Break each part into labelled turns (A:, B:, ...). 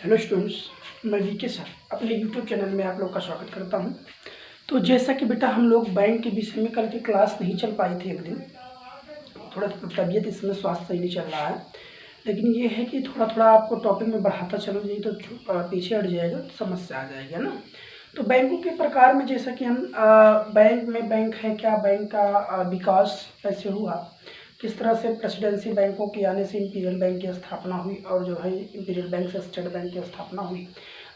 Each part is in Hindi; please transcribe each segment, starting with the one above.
A: हेलो स्टूडेंट्स, मैं वीके सर अपने यूट्यूब चैनल में आप लोग का स्वागत करता हूं। तो जैसा कि बेटा हम लोग बैंक के विषय में कल की क्लास नहीं चल पाई थी, एक दिन थोड़ा तबीयत इसमें स्वास्थ्य सही नहीं चल रहा है, लेकिन ये है कि थोड़ा थोड़ा आपको टॉपिक में बढ़ाता चलो, नहीं तो पीछे हट जाएगा, समस्या आ जाएगी, है ना। तो बैंकों के प्रकार में जैसा कि हम बैंक में बैंक है क्या, बैंक का विकास कैसे हुआ, किस तरह से प्रेसिडेंसी बैंकों के आने से इंपीरियल बैंक की स्थापना हुई और जो है इंपीरियल बैंक से स्टेट बैंक की स्थापना हुई।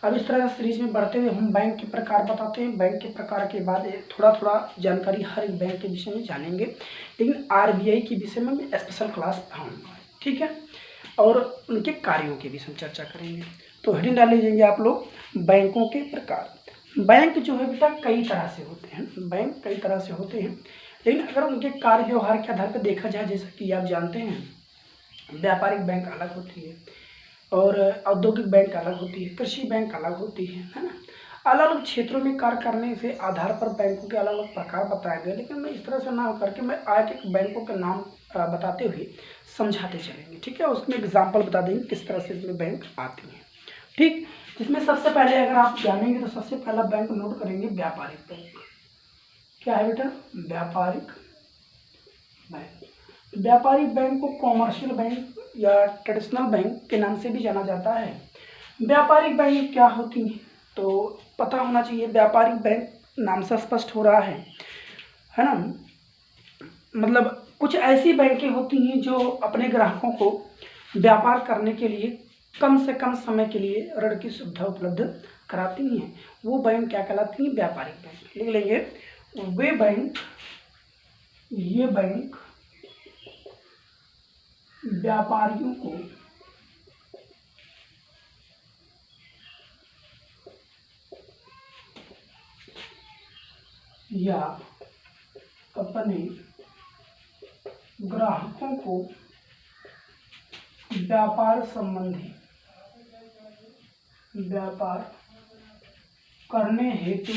A: अब इस तरह सीरीज में बढ़ते हुए हम बैंक के प्रकार बताते हैं। बैंक के प्रकार के बाद थोड़ा थोड़ा जानकारी हर एक बैंक के विषय में जानेंगे, लेकिन आरबीआई के विषय में मैं स्पेशल क्लास पढ़ाऊँगा, ठीक है, और उनके कार्यों के विषय में चर्चा करेंगे। तो हेडिंग डाल लीजिएंगे आप लोग, बैंकों के प्रकार। बैंक जो है बेटा कई तरह से होते हैं, बैंक कई तरह से होते हैं, लेकिन अगर उनके कार्य व्यवहार के आधार पर देखा जाए, जैसा कि आप जानते हैं व्यापारिक बैंक अलग होती है और औद्योगिक बैंक अलग होती है, कृषि बैंक अलग होती है ना। अलग अलग क्षेत्रों में कार्य करने से आधार पर बैंकों के अलग अलग प्रकार बताए गए, लेकिन मैं इस तरह से ना करके मैं आज एक बैंकों के नाम बताते हुए समझाते चलेंगे, ठीक है। उसमें एग्जाम्पल बता देंगे किस तरह से इसमें बैंक आती हैं, ठीक। जिसमें सबसे पहले अगर आप जानेंगे तो सबसे पहला बैंक नोट करेंगे व्यापारिक बैंक। क्या है बेटा? व्यापारिक बैंक। व्यापारिक बैंक को कॉमर्शियल बैंक या ट्रेडिशनल बैंक के नाम से भी जाना जाता है। व्यापारिक बैंक क्या होती हैं तो पता होना चाहिए। व्यापारिक बैंक नाम से स्पष्ट हो रहा है ना। मतलब कुछ ऐसी बैंकें होती हैं जो अपने ग्राहकों को व्यापार करने के लिए कम से कम समय के लिए ऋण की सुविधा उपलब्ध कराती हैं। वो बैंक क्या कहलाती हैं? व्यापारिक बैंक। लिख लेंगे, वे बैंक, ये बैंक व्यापारियों को या अपने ग्राहकों को व्यापार संबंधी व्यापार करने हेतु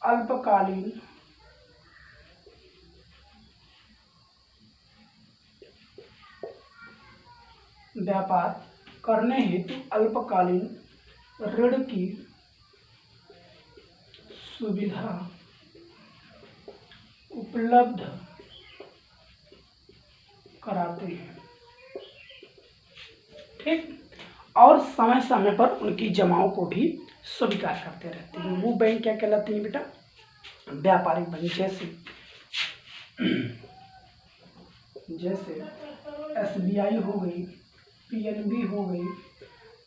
A: अल्पकालीन व्यापार करने हेतु अल्पकालीन ऋण की सुविधा उपलब्ध कराते हैं, ठीक। और समय समय पर उनकी जमाओं को भी स्वीकार करते रहते हैं। वो बैंक क्या कहलाती हैं बेटा? व्यापारिक बैंक। जैसे एसबीआई हो गई, पीएनबी हो गई,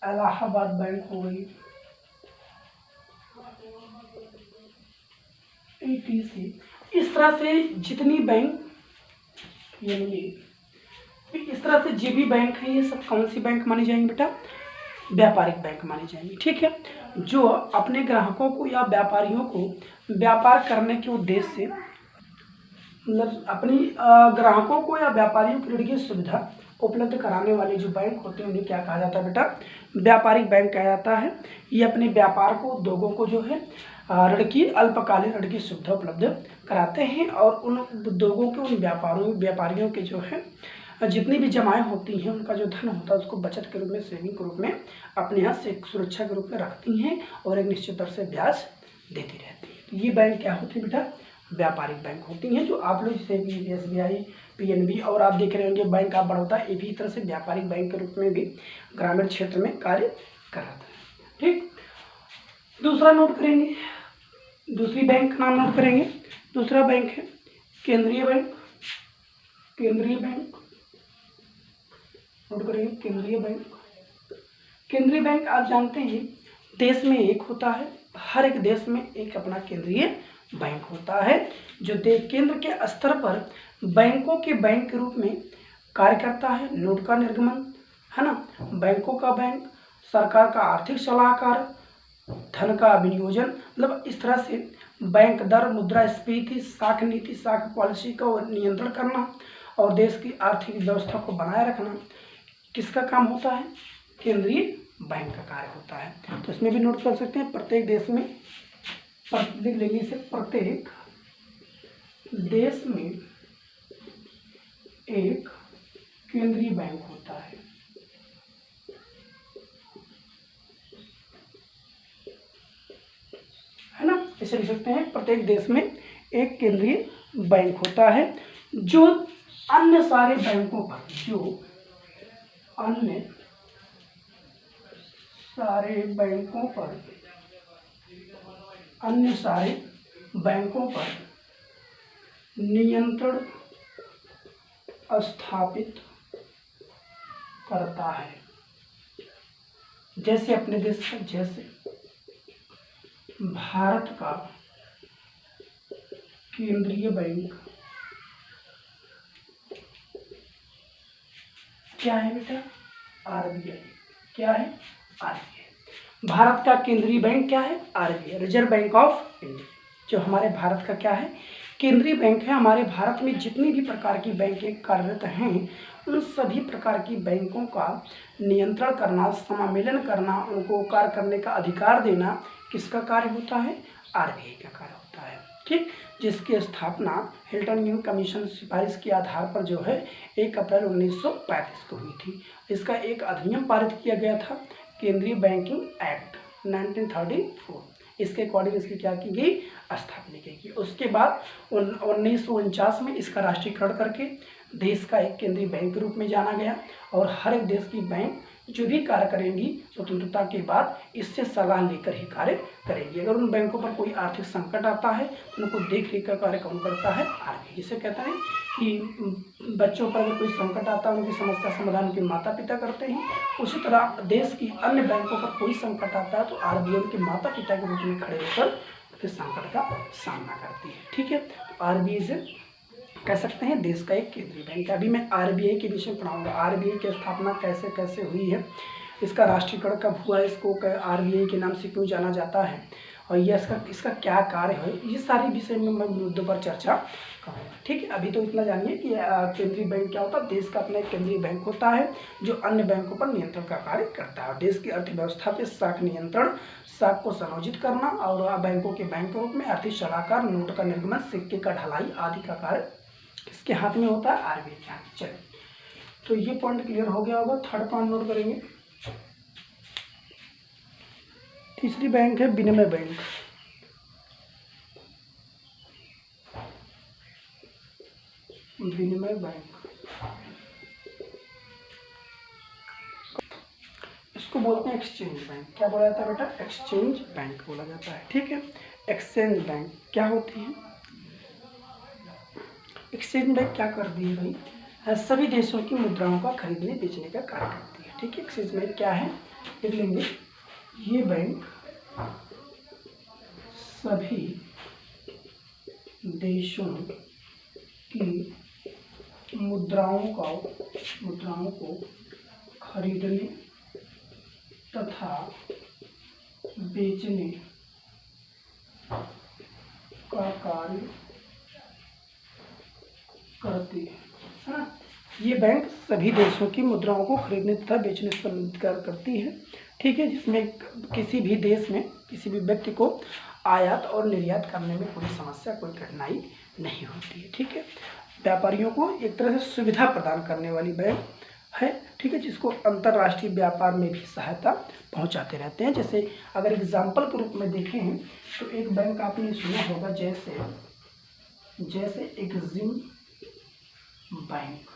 A: इलाहाबाद बैंक हो गई, ईटीसी। इस तरह से जितनी बैंक, इस तरह से जो भी बैंक है, ये सब कौन सी बैंक मानी जाएंगी बेटा? व्यापारिक बैंक मानी जाएंगी, ठीक है। जो अपने ग्राहकों को या व्यापारियों को व्यापार करने के उद्देश्य से, मतलब अपनी ग्राहकों को या व्यापारियों की ऋण की सुविधा उपलब्ध कराने वाले जो बैंक होते हैं उन्हें क्या कहा जाता है बेटा? व्यापारिक बैंक कहा जाता है। ये अपने व्यापार को, उद्योगों को जो है ऋण की, अल्पकालीन ऋण की सुविधा उपलब्ध कराते हैं और उन उद्योगों के, उन व्यापारियों के जो है जितनी भी जमाएं होती हैं, उनका जो धन होता है उसको बचत के रूप में, सेविंग के रूप में अपने यहाँ से सुरक्षा के रूप में रखती हैं और एक निश्चित दर से ब्याज देती रहती है। तो ये बैंक क्या होती है बेटा? व्यापारिक बैंक होती हैं। जो आप लोग जैसे भी एसबीआई, पीएनबी और आप देख रहे होंगे बैंक ऑफ बड़ौदा, ये भी तरह से व्यापारिक बैंक के रूप में भी ग्रामीण क्षेत्र में कार्य कर रहा था, ठीक। दूसरा नोट करेंगे, दूसरी बैंक का नाम नोट करेंगे। दूसरा बैंक है केंद्रीय बैंक। केंद्रीय बैंक नोट करेंगे, केंद्रीय बैंक। केंद्रीय बैंक आप जानते हैं देश में एक होता है, हर एक देश में एक अपना केंद्रीय बैंक होता है, जो केंद्र के स्तर पर बैंकों के बैंक के रूप में कार्य करता है। नोट का निर्गमन, है ना, बैंकों का बैंक, सरकार का आर्थिक सलाहकार, धन का विनियोजन, मतलब इस तरह से बैंक दर, मुद्रास्फीति, साख नीति, साख पॉलिसी का नियंत्रण करना और देश की आर्थिक व्यवस्था को बनाए रखना किसका काम होता है? केंद्रीय बैंक का कार्य होता है। तो इसमें भी नोट कर सकते हैं, प्रत्येक देश में, लिख लेंगे इसे, प्रत्येक देश में एक केंद्रीय बैंक होता है ना। इसे लिख सकते हैं प्रत्येक देश में एक केंद्रीय बैंक होता है जो अन्य सारे बैंकों पर अन्य सारे बैंकों पर नियंत्रण स्थापित करता है। जैसे अपने देश का, जैसे भारत का केंद्रीय बैंक क्या है बेटा? आरबीआई। क्या है? आरबीआई। भारत का केंद्रीय बैंक क्या है? RBI, reserve bank of India. जो हमारे भारत का क्या है? केंद्रीय बैंक है। हमारे भारत में जितनी भी प्रकार की बैंकें कार्यरत हैं उन सभी प्रकार की बैंकों का नियंत्रण करना, समामेलन करना, उनको कार्य करने का अधिकार देना किसका कार्य होता है? आरबीआई का कार्य होता है। ठीक, जिसकी स्थापना हिल्टन यंग कमीशन सिफारिश के आधार पर जो है 1 अप्रैल 1935 को हुई थी। इसका एक अधिनियम पारित किया गया था, केंद्रीय बैंकिंग एक्ट 1934। इसके अकॉर्डिंग इसकी क्या की गई? स्थापना की गई। उसके बाद 1949 में इसका राष्ट्रीयकरण करके देश का एक केंद्रीय बैंक के रूप में जाना गया और हर एक देश की बैंक जो भी कार्य करेंगी स्वतंत्रता के बाद इससे सलाह लेकर ही कार्य करेंगी। अगर उन बैंकों पर कोई आर्थिक संकट आता है तो उनको देख रेख का कार्य कौन करता है? आरबीआई। जिसे कहते हैं कि बच्चों पर अगर कोई संकट आता है उनकी समस्या समाधान उनके माता पिता करते हैं, उसी तरह देश की अन्य बैंकों पर कोई संकट आता है तो आरबीआई के माता पिता के रूप में खड़े होकर फिर संकट का सामना करती है। ठीक है, तो आरबीआई से कह सकते हैं देश का एक केंद्रीय बैंक है। अभी मैं आरबीआई के विषय में पढ़ाऊंगा, आरबीआई की स्थापना कैसे कैसे हुई है, इसका राष्ट्रीयकरण कब हुआ, इसको आरबीआई के नाम से क्यों जाना जाता है और ये इसका क्या कार्य है, ये सारी विषय में मैं मुद्दों पर चर्चा करूँगा। ठीक है, अभी तो इतना जानिए कि केंद्रीय बैंक क्या होता है। देश का अपना एक केंद्रीय बैंक होता है जो अन्य बैंकों पर नियंत्रण का कार्य करता है। देश की अर्थव्यवस्था पे साख नियंत्रण, साख को संयोजित करना और बैंकों के बैंक के रूप में आर्थिक सलाहकार, नोट का निर्गमन, सिक्के का ढलाई आदि का कार्य किसके हाथ में होता है? आरबीआई के हाथ में। चलिए, तो ये पॉइंट क्लियर हो गया होगा। थर्ड पॉइंट नोट करेंगे। तीसरी बैंक है विनिमय बैंक। विनिमय बैंक इसको बोलते हैं एक्सचेंज बैंक। क्या बोला जाता है बेटा? एक्सचेंज बैंक बोला जाता है। ठीक है, एक्सचेंज बैंक क्या होती है? एक्सचेंज बैंक क्या करती है भाई? सभी देशों की मुद्राओं का खरीदने बेचने का कार्य करती है। ठीक है, एक्सचेंज बैंक क्या है देख लेंगे। ये बैंक सभी देशों की मुद्राओं को खरीदने तथा बेचने का कार्य करती है ना। ये बैंक सभी देशों की मुद्राओं को खरीदने तथा बेचने से संबंधित कार्य करती है। ठीक है, जिसमें किसी भी देश में किसी भी व्यक्ति को आयात और निर्यात करने में कोई समस्या, कोई कठिनाई नहीं होती है। ठीक है, व्यापारियों को एक तरह से सुविधा प्रदान करने वाली बैंक है। ठीक है, जिसको अंतर्राष्ट्रीय व्यापार में भी सहायता पहुंचाते रहते हैं। जैसे अगर एग्जाम्पल के रूप में देखें तो एक बैंक आपने सुना होगा, जैसे एग्जिम बैंक।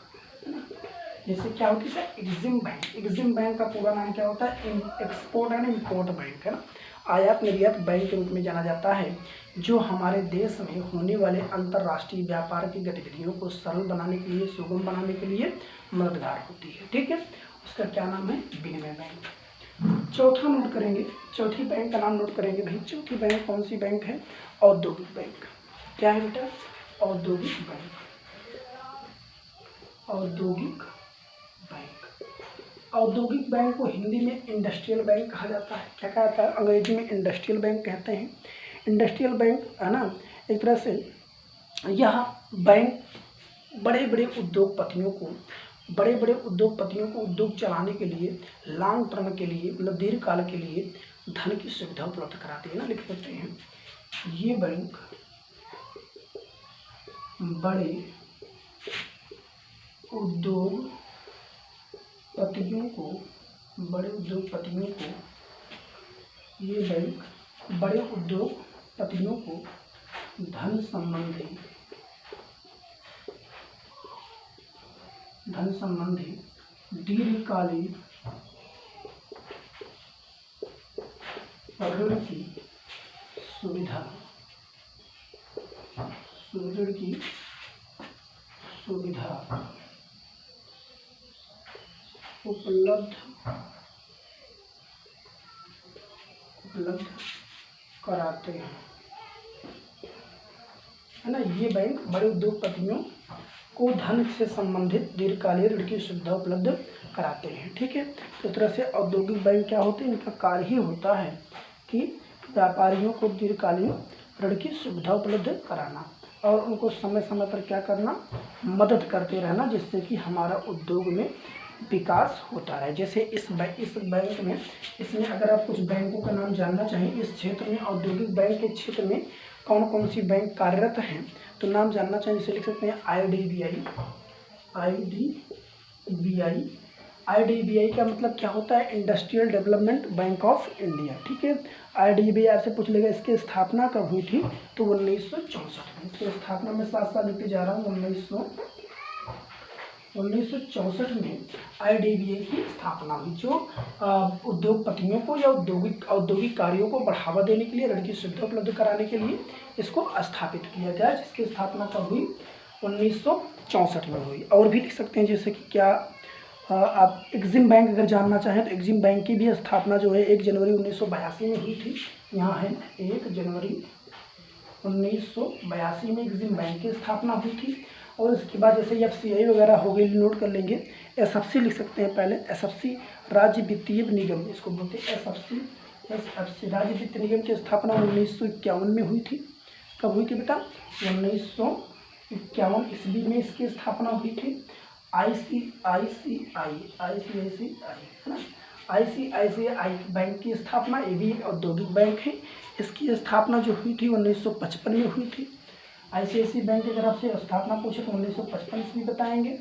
A: जैसे क्या होती है? EXIM bank. एग्जिम बैंक का पूरा नाम क्या होता है? एक्सपोर्ट एंड इम्पोर्ट बैंक है ना। आयात निर्यात बैंक के रूप में जाना जाता है, जो हमारे देश में होने वाले अंतर्राष्ट्रीय व्यापार की गतिविधियों को सरल बनाने के लिए, सुगम बनाने के लिए मददगार होती है। ठीक है, उसका क्या नाम है? विनिमय बैंक। चौथा नोट करेंगे, चौथी बैंक का नाम नोट करेंगे भाई। चौथी बैंक कौन सी बैंक है? औद्योगिक बैंक। क्या है बेटा? औद्योगिक बैंक। औद्योगिक बैंक। औद्योगिक बैंक को हिंदी में इंडस्ट्रियल बैंक कहा जाता है। क्या कहा जाता है? अंग्रेजी में इंडस्ट्रियल बैंक कहते हैं। इंडस्ट्रियल बैंक है ना, एक तरह से यह बैंक बड़े बड़े उद्योगपतियों को उद्योग चलाने के लिए, लॉन्ग टर्म के लिए, मतलब दीर्घकाल के लिए धन की सुविधा उपलब्ध कराती है ना। लिख सकते हैं ये बैंक बड़े उद्योग पतियों को, बड़े उद्योगपतियों को, ये बैंक बड़े उद्योगपतियों को धन संबंधी दीर्घकालीन ऋण की सुविधा उपलब्ध कराते हैं, है ना। ये बैंक बड़े उद्योगपतियों को धन से संबंधित दीर्घकालीन ऋण की सुविधा उपलब्ध कराते हैं, ठीक है। तो इस तरह से औद्योगिक बैंक क्या होते हैं, इनका कार्य ही होता है कि व्यापारियों को दीर्घकालीन ऋण की सुविधा उपलब्ध कराना और उनको समय समय पर क्या करना, मदद करते रहना, जिससे कि हमारा उद्योग में विकास होता रहे। जैसे इस बैंक में, इसमें अगर आप कुछ बैंकों का नाम जानना चाहें, इस क्षेत्र में औद्योगिक बैंक के क्षेत्र में कौन कौन सी बैंक कार्यरत हैं, तो नाम जानना चाहें, जैसे लिख सकते हैं IDBI का मतलब क्या होता है, industrial development bank of India, ठीक है। IDBI आपसे पूछ लेगा इसकी स्थापना कब हुई थी, तो 1964 में। इसकी स्थापना में 7 साल लिखते जा रहा हूँ, 1964 में IDBI की स्थापना हुई, जो उद्योगपतियों को या औद्योगिक कार्यों को बढ़ावा देने के लिए, ऋण की सुविधा उपलब्ध कराने के लिए इसको स्थापित किया गया, जिसकी स्थापना कब हुई, 1964 में हुई। और भी लिख सकते हैं, जैसे कि क्या आप एग्जिम बैंक अगर जानना चाहें, तो एग्जिम बैंक की भी स्थापना जो है 1 जनवरी 1982 में हुई थी। यहाँ है 1 जनवरी 1982 में एग्जिम बैंक की स्थापना हुई थी। और इसके बाद जैसे FCI वगैरह हो गई, नोट कर लेंगे। SFC लिख सकते हैं पहले, SFC राज्य वित्तीय निगम, इसको बोलते हैं SFC राज्य वित्तीय निगम की स्थापना 1951 में हुई थी। कब हुई थी बेटा, 1951 ईस्वी में इसकी स्थापना हुई थी। ICICI बैंक की स्थापना, ये भी एक औद्योगिक बैंक है। इसकी स्थापना जो हुई थी 1955 में हुई थी। ICICI बैंक की अगर आपसे स्थापना पूछे तो 1955 ईस्वी बताएंगे।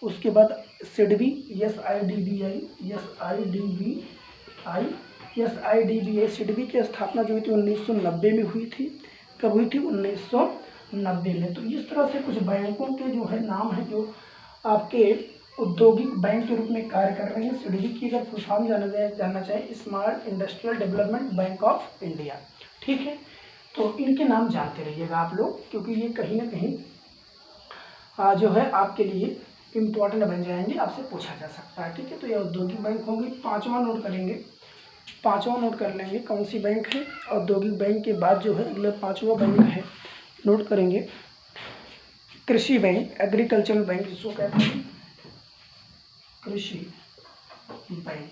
A: उसके बाद SIDBI SIDBI की स्थापना जो हुई थी 1990 में हुई थी। कब हुई थी, 1990 में। तो इस तरह से कुछ बैंकों के जो है नाम है, जो आपके औद्योगिक बैंक के रूप में कार्य कर रहे हैं। SIDBI की अगर फुल फॉर्म जानना चाहें, small industrial development bank of India, ठीक है। तो इनके नाम जानते रहिएगा आप लोग, क्योंकि ये कहीं ना कहीं जो है आपके लिए इम्पोर्टेंट बन जाएंगे, आपसे पूछा जा सकता है, ठीक है। तो ये औद्योगिक बैंक होंगे। पांचवा नोट कर लेंगे, कौन सी बैंक है, औद्योगिक बैंक के बाद जो है अगला 5वां बैंक है, नोट करेंगे, कृषि बैंक, एग्रीकल्चरल बैंक जिसको कहते हैं, कृषि बैंक,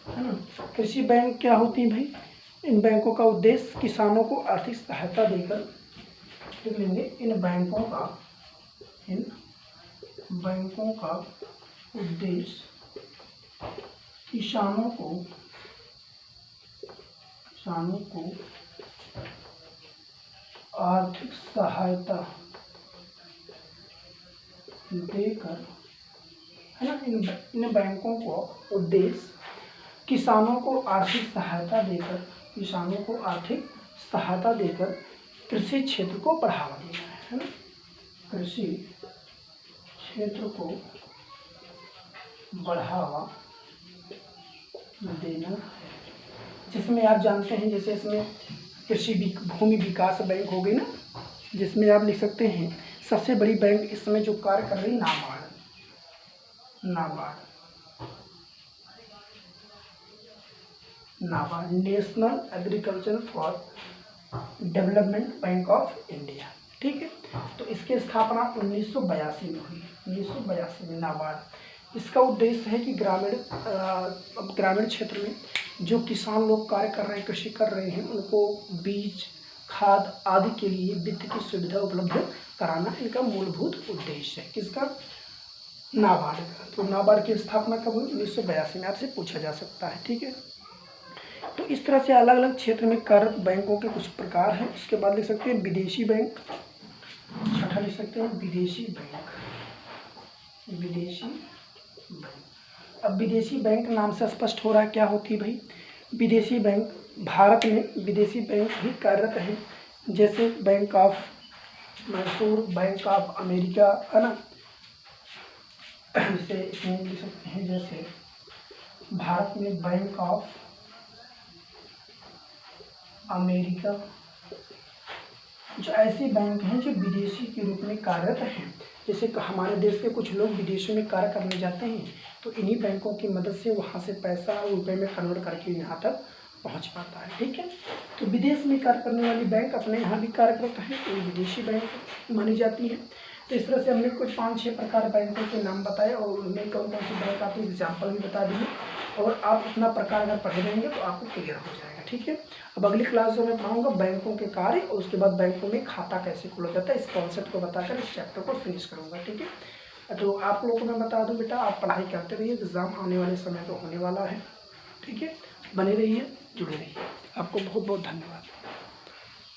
A: है ना। कृषि बैंक क्या होती है भाई, इन बैंकों का उद्देश्य किसानों को आर्थिक सहायता देकर, लिख लेंगे, इन बैंकों का उद्देश्य किसानों को आर्थिक सहायता देकर, है ना। इन बैंकों को उद्देश्य किसानों को आर्थिक सहायता देकर कृषि क्षेत्र को बढ़ावा देना है ना, कृषि क्षेत्र को बढ़ावा देना है। जिसमें आप जानते हैं, जैसे इसमें कृषि भूमि विकास बैंक हो गई ना, जिसमें आप लिख सकते हैं सबसे बड़ी बैंक इस समय जो कार्य कर रही, NABARD, national agriculture for development bank of India, ठीक है। तो इसकी स्थापना 1982 में हुई, 1982 में नाबार्ड। इसका उद्देश्य है कि ग्रामीण क्षेत्र में जो किसान लोग कार्य कर रहे हैं, कृषि कर रहे हैं, उनको बीज, खाद आदि के लिए वित्त की सुविधा उपलब्ध कराना इनका मूलभूत उद्देश्य है। किसका, नाबार्ड का। तो नाबार्ड की स्थापना कब हुई, 1982 में, आपसे पूछा जा सकता है, ठीक है। तो इस तरह से अलग अलग क्षेत्र में कार्यरत बैंकों के कुछ प्रकार हैं। उसके बाद लिख सकते हैं विदेशी बैंक, छठा लिख सकते हैं विदेशी बैंक। अब विदेशी बैंक नाम से स्पष्ट हो रहा है क्या होती है भाई। विदेशी बैंक, भारत में विदेशी बैंक भी कार्यरत हैं, जैसे bank of Mysore, bank of America, है ना। इसे इसमें लिख सकते हैं जैसे भारत में बैंक ऑफ अमेरिका, जो ऐसे बैंक हैं जो विदेशी के रूप में कार्यरत हैं। जैसे हमारे देश के कुछ लोग विदेशों में कार्य करने जाते हैं तो इन्हीं बैंकों की मदद से वहाँ से पैसा रुपए में कन्वर्ट करके यहाँ तक पहुँच पाता है, ठीक है। तो विदेश में कार्य करने वाली बैंक अपने यहाँ भी कार्य करता है, तो विदेशी बैंक मानी जाती है। तो इस तरह से हमने कुछ 5-6 प्रकार बैंकों के नाम बताए और उनमें कौन कौन सी बैंक आती है एग्जाम्पल भी बता दिए, और आप अपना प्रकार अगर पढ़े रहेंगे तो आपको क्लियर हो जाएगा, ठीक है। अब अगली क्लास में मैं पढ़ाऊँगा बैंकों के कार्य और उसके बाद बैंकों में खाता कैसे खोला जाता है, इस कॉन्सेप्ट को बताकर इस चैप्टर को फिनिश करूँगा, ठीक है। तो आप लोगों को मैं बता दूं बेटा, आप पढ़ाई करते रहिए, एग्ज़ाम आने वाले समय तो होने वाला है, ठीक है। बने रहिए, जुड़े रहिए। आपको बहुत बहुत धन्यवाद।